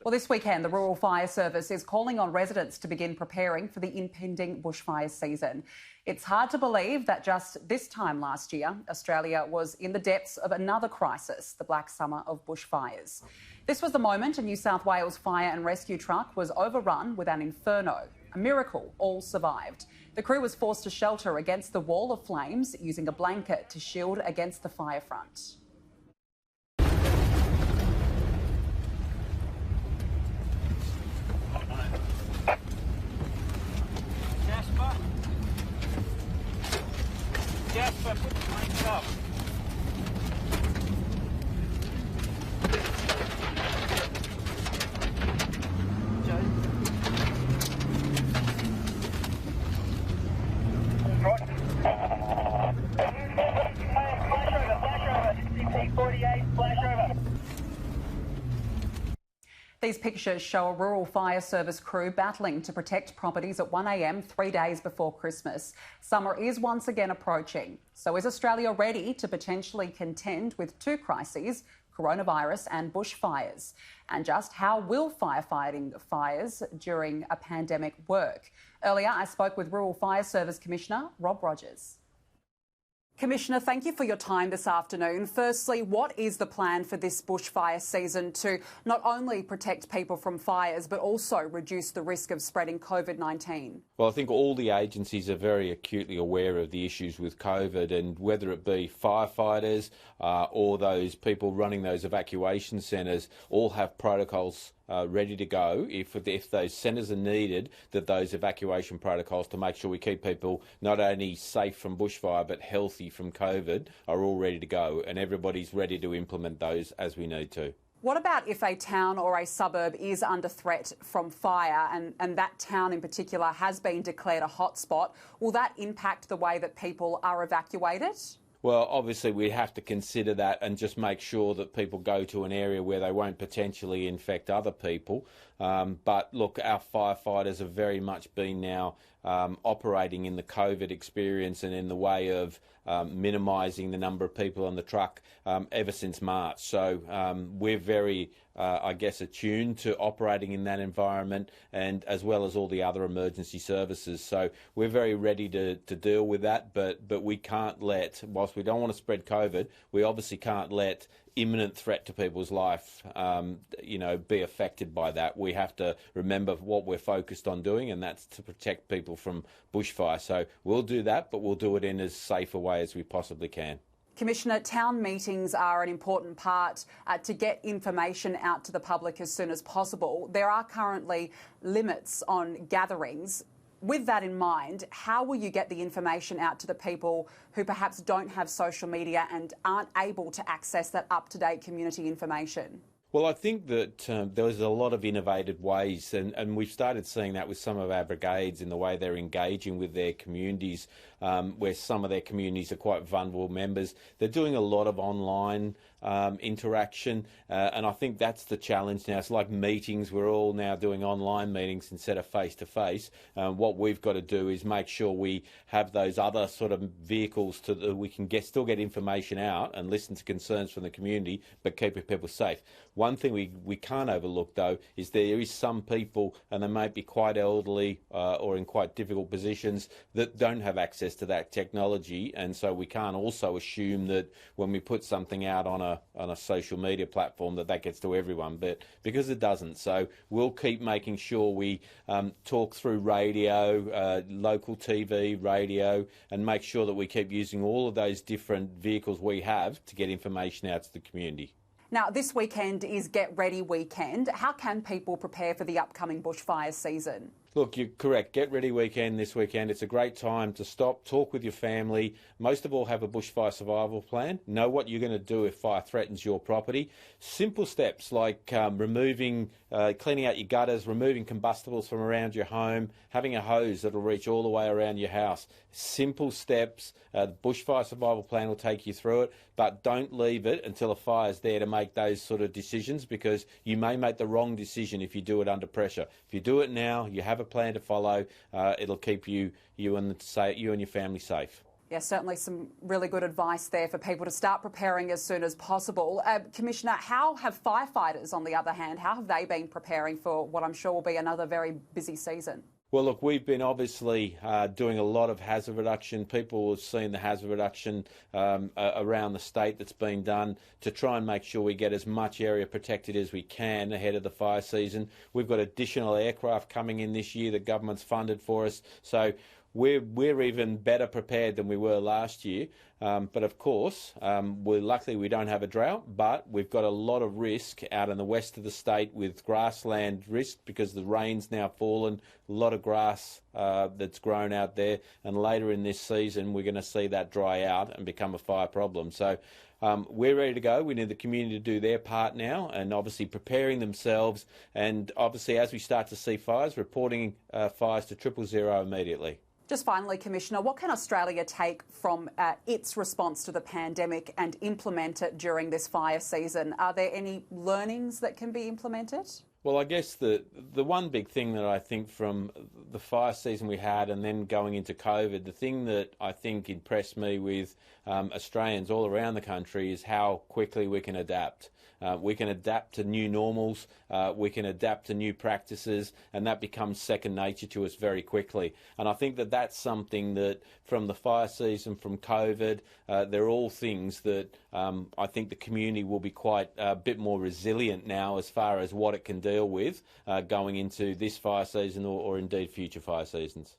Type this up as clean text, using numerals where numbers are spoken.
Well, this weekend, the Rural Fire Service is calling on residents to begin preparing for the impending bushfire season. It's hard to believe that just this time last year, Australia was in the depths of another crisis, the Black Summer of bushfires. This was the moment a New South Wales fire and rescue truck was overrun with an inferno. A miracle, all survived. The crew was forced to shelter against the wall of flames using a blanket to shield against the fire front. Jasper, put the brakes up. These pictures show a rural fire service crew battling to protect properties at 1 a.m. 3 days before Christmas. Summer is once again approaching. So is Australia ready to potentially contend with two crises, coronavirus and bushfires? And just how will firefighting fires during a pandemic work? Earlier, I spoke with Rural Fire Service Commissioner Rob Rogers. Commissioner, thank you for your time this afternoon. Firstly, what is the plan for this bushfire season to not only protect people from fires but also reduce the risk of spreading COVID-19? Well, I think all the agencies are very acutely aware of the issues with COVID, and whether it be firefighters or those people running those evacuation centres, all have protocols ready to go if those centres are needed, that those evacuation protocols to make sure we keep people not only safe from bushfire but healthy from COVID are all ready to go, and everybody's ready to implement those as we need to. What about if a town or a suburb is under threat from fire and that town in particular has been declared a hotspot? Will that impact the way that people are evacuated? Well, obviously we have to consider that and just make sure that people go to an area where they won't potentially infect other people. But look, our firefighters have very much been now operating in the COVID experience and in the way of minimising the number of people on the truck ever since March. So we're very, I guess, attuned to operating in that environment, and as well as all the other emergency services. So we're very ready to deal with that, but we can't let, whilst we don't want to spread COVID, we obviously can't let imminent threat to people's life, be affected by that. We have to remember what we're focused on doing, and that's to protect people from bushfire. So we'll do that, but we'll do it in as safe a way as we possibly can. Commissioner, town meetings are an important part to get information out to the public as soon as possible. There are currently limits on gatherings. With that in mind, how will you get the information out to the people who perhaps don't have social media and aren't able to access that up-to-date community information? Well, I think that there's a lot of innovative ways, and we've started seeing that with some of our brigades in the way they're engaging with their communities, where some of their communities are quite vulnerable members. They're doing a lot of online interaction, and I think that's the challenge now. It's like meetings. We're all now doing online meetings instead of face-to-face. What we've got to do is make sure we have those other sort of vehicles that we can still get information out and listen to concerns from the community, but keeping people safe. One thing we can't overlook, though, is there is some people, and they might be quite elderly or in quite difficult positions, that don't have access to that technology, and so we can't also assume that when we put something out on a social media platform that gets to everyone, but because it doesn't. So we'll keep making sure we talk through radio, local TV, radio, and make sure that we keep using all of those different vehicles we have to get information out to the community. Now, this weekend is Get Ready weekend. How can people prepare for the upcoming bushfire season? Look, you're correct. Get Ready weekend this weekend. It's a great time to stop, talk with your family. Most of all, have a bushfire survival plan. Know what you're going to do if fire threatens your property. Simple steps like cleaning out your gutters, removing combustibles from around your home, having a hose that'll reach all the way around your house. Simple steps. The bushfire survival plan will take you through it, but don't leave it until a fire's there to make those sort of decisions, because you may make the wrong decision if you do it under pressure. If you do it now, you have a plan to follow, it'll keep you and your family safe. Yeah, certainly some really good advice there for people to start preparing as soon as possible. Commissioner, how have firefighters, on the other hand, how have they been preparing for what I'm sure will be another very busy season? Well, look, we've been obviously doing a lot of hazard reduction. People have seen the hazard reduction around the state that's been done to try and make sure we get as much area protected as we can ahead of the fire season. We've got additional aircraft coming in this year. The government's funded for us. So we're even better prepared than we were last year. But of course, we're lucky we don't have a drought, but we've got a lot of risk out in the west of the state with grassland risk because the rain's now fallen, a lot of grass that's grown out there, and later in this season we're going to see that dry out and become a fire problem. So we're ready to go. We need the community to do their part now and obviously preparing themselves, and obviously as we start to see fires, reporting fires to 000 immediately. Just finally, Commissioner, what can Australia take from its response to the pandemic and implement it during this fire season? Are there any learnings that can be implemented? Well, I guess the one big thing that I think from the fire season we had and then going into COVID, the thing that I think impressed me with Australians all around the country is how quickly we can adapt. We can adapt to new normals, we can adapt to new practices, and that becomes second nature to us very quickly. And I think that that's something that from the fire season, from COVID, they're all things that I think the community will be quite a bit more resilient now as far as what it can deal with going into this fire season or indeed future fire seasons.